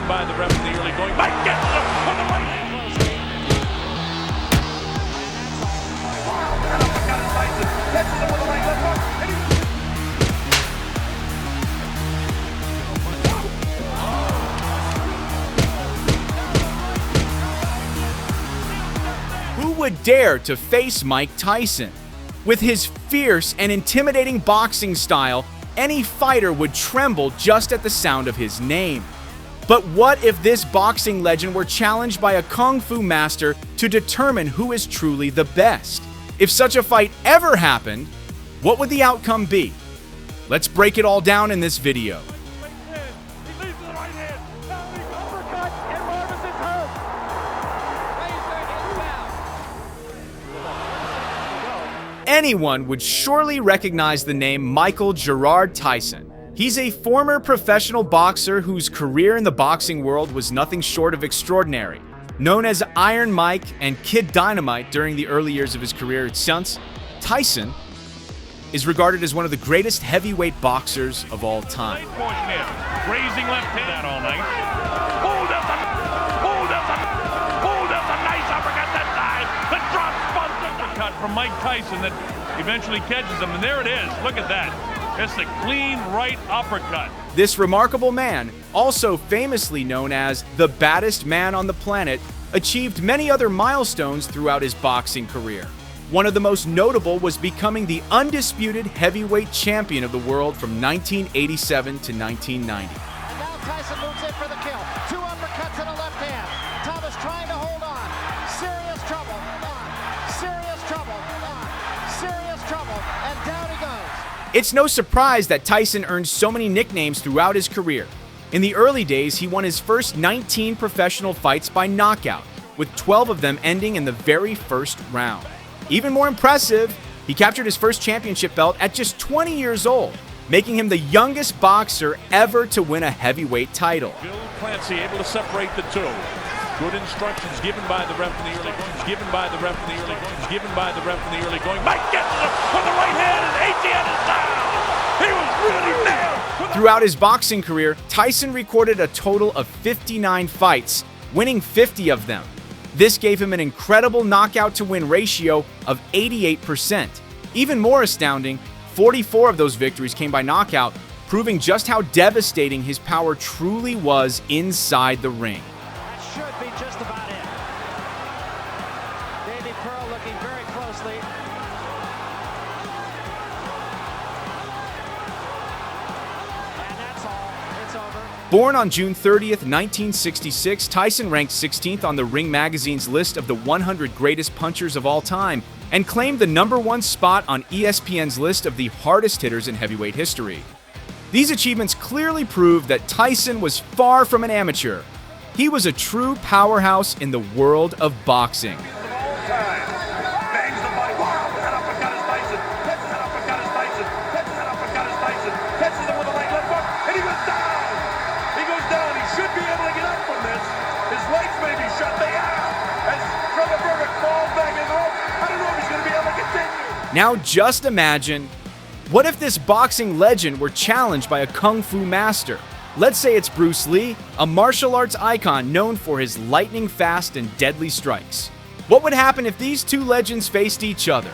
by the ref in the early going. Mike gets him for the right hand. Who would dare to face Mike Tyson? With his fierce and intimidating boxing style, any fighter would tremble just at the sound of his name. But what if this boxing legend were challenged by a kung fu master to determine who is truly the best? If such a fight ever happened, what would the outcome be? Let's break it all down in this video. Anyone would surely recognize the name Michael Gerard Tyson. He's a former professional boxer whose career in the boxing world was nothing short of extraordinary. Known as Iron Mike and Kid Dynamite during the early years of his career, since Tyson is regarded as one of the greatest heavyweight boxers of all time. Raising left hand all night. That's a nice uppercut that time. The drop uppercut from Mike Tyson that eventually catches him, and there it is. Look at that. It's a clean right uppercut. This remarkable man, also famously known as the baddest man on the planet, achieved many other milestones throughout his boxing career. One of the most notable was becoming the undisputed heavyweight champion of the world from 1987 to 1990. And now Tyson moves in for the kill. 2 uppercuts and a left hand. Thomas trying to hold on. Serious trouble. Serious trouble. Serious trouble. And down he goes. It's no surprise that Tyson earned so many nicknames throughout his career. In the early days, he won his first 19 professional fights by knockout, with 12 of them ending in the very first round. Even more impressive, he captured his first championship belt at just 20 years old, making him the youngest boxer ever to win a heavyweight title. Bill Clancy able to separate the two. Good instructions given by the ref in the early going. Given by the ref in the early going. Given by the ref in the early going. Mike gets him for the right hand, and ATN is down. He was really nailed. Throughout his boxing career, Tyson recorded a total of 59 fights, winning 50 of them. This gave him an incredible knockout-to-win ratio of 88%. Even more astounding, 44 of those victories came by knockout, proving just how devastating his power truly was inside the ring. That should be just about it. Davey Pearl looking very closely. And that's all. It's over. Born on June 30th, 1966, Tyson ranked 16th on the Ring Magazine's list of the 100 greatest punchers of all time and claimed the #1 spot on ESPN's list of the hardest hitters in heavyweight history. These achievements clearly prove that Tyson was far from an amateur. He was a true powerhouse in the world of boxing. Now just imagine, what if this boxing legend were challenged by a kung fu master? Let's say it's Bruce Lee, a martial arts icon known for his lightning-fast and deadly strikes. What would happen if these two legends faced each other?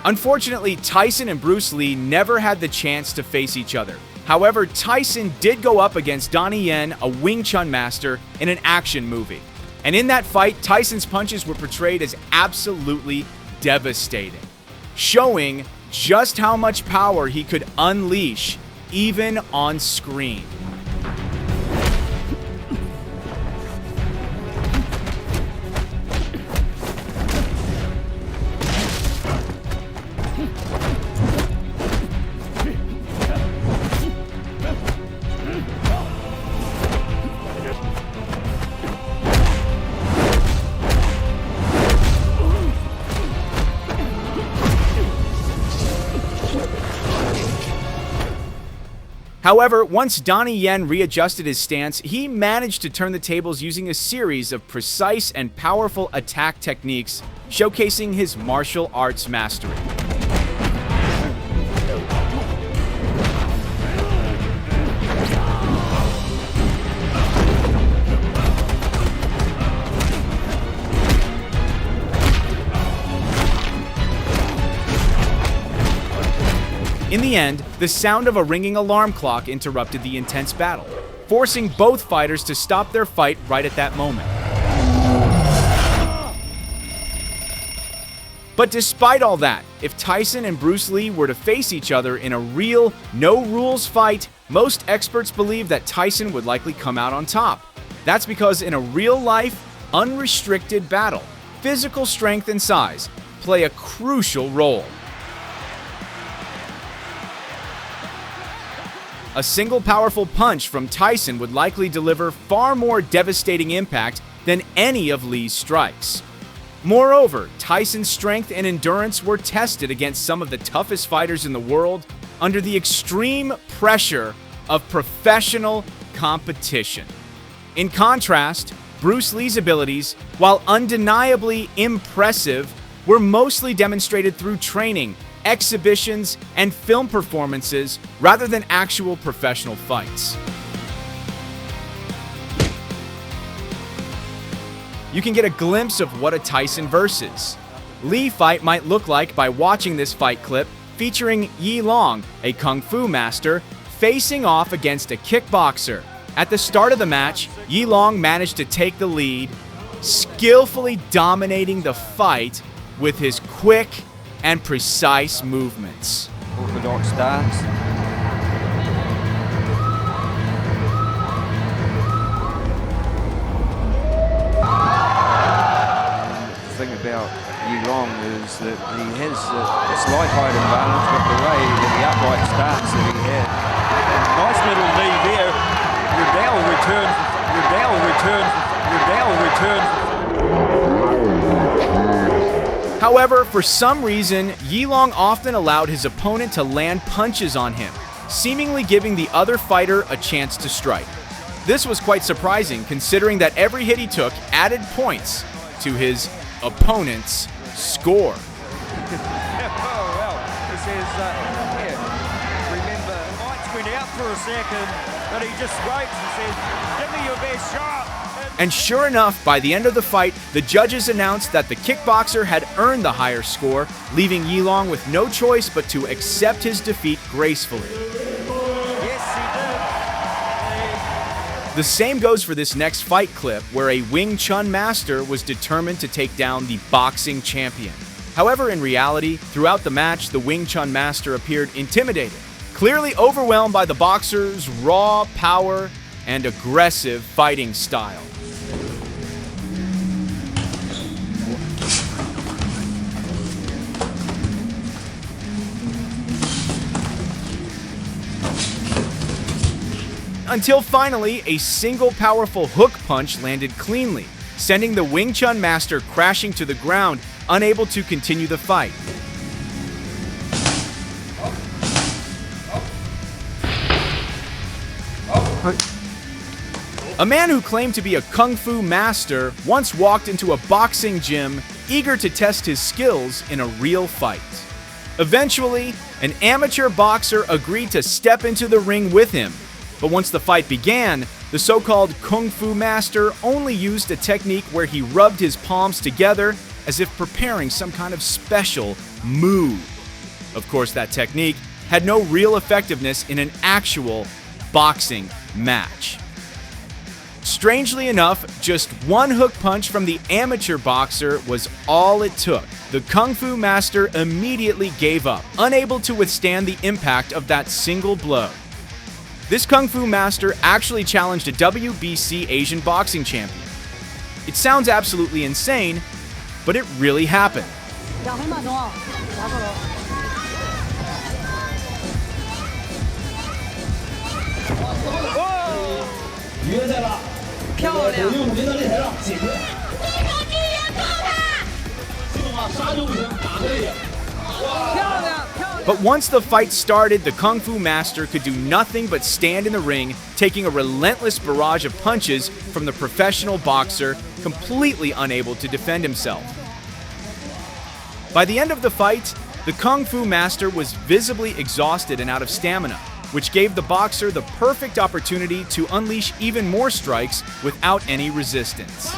Unfortunately, Tyson and Bruce Lee never had the chance to face each other. However, Tyson did go up against Donnie Yen, a Wing Chun master, in an action movie. And in that fight, Tyson's punches were portrayed as absolutely devastating, showing just how much power he could unleash even on screen. However, once Donnie Yen readjusted his stance, he managed to turn the tables using a series of precise and powerful attack techniques, showcasing his martial arts mastery. the end, the sound of a ringing alarm clock interrupted the intense battle, forcing both fighters to stop their fight right at that moment. But despite all that, if Tyson and Bruce Lee were to face each other in a real, no-rules fight, most experts believe that Tyson would likely come out on top. That's because in a real-life, unrestricted battle, physical strength and size play a crucial role. A single powerful punch from Tyson would likely deliver far more devastating impact than any of Lee's strikes. Moreover, Tyson's strength and endurance were tested against some of the toughest fighters in the world under the extreme pressure of professional competition. In contrast, Bruce Lee's abilities, while undeniably impressive, were mostly demonstrated through training, exhibitions, and film performances rather than actual professional fights. You can get a glimpse of what a Tyson versus Lee fight might look like by watching this fight clip featuring Yi Long, a kung fu master, facing off against a kickboxer. At the start of the match, Yi Long managed to take the lead, skillfully dominating the fight with his quick and precise movements. Orthodox stance. The thing about Yi Long is that he has a slight height imbalance, but the way that the upright stance that he had. Nice little knee there. Riddell returns. However, for some reason, Yi Long often allowed his opponent to land punches on him, seemingly giving the other fighter a chance to strike. This was quite surprising considering that every hit he took added points to his opponent's score. Oh, well, he says, remember, Mike's went out for a second, but he just waits and says, give me your best shot. And sure enough, by the end of the fight, the judges announced that the kickboxer had earned the higher score, leaving Yi Long with no choice but to accept his defeat gracefully. Yes, he did. The same goes for this next fight clip, where a Wing Chun master was determined to take down the boxing champion. However, in reality, throughout the match, the Wing Chun master appeared intimidated, clearly overwhelmed by the boxer's raw power and aggressive fighting style. Until finally, a single powerful hook punch landed cleanly, sending the Wing Chun master crashing to the ground, unable to continue the fight. A man who claimed to be a kung fu master once walked into a boxing gym, eager to test his skills in a real fight. Eventually, an amateur boxer agreed to step into the ring with him. But once the fight began, the so-called kung fu master only used a technique where he rubbed his palms together as if preparing some kind of special move. Of course, that technique had no real effectiveness in an actual boxing match. Strangely enough, just one hook punch from the amateur boxer was all it took. The kung fu master immediately gave up, unable to withstand the impact of that single blow. This kung fu master actually challenged a WBC Asian boxing champion. It sounds absolutely insane, but it really happened. But once the fight started, the Kung Fu Master could do nothing but stand in the ring, taking a relentless barrage of punches from the professional boxer, completely unable to defend himself. By the end of the fight, the Kung Fu Master was visibly exhausted and out of stamina, which gave the boxer the perfect opportunity to unleash even more strikes without any resistance.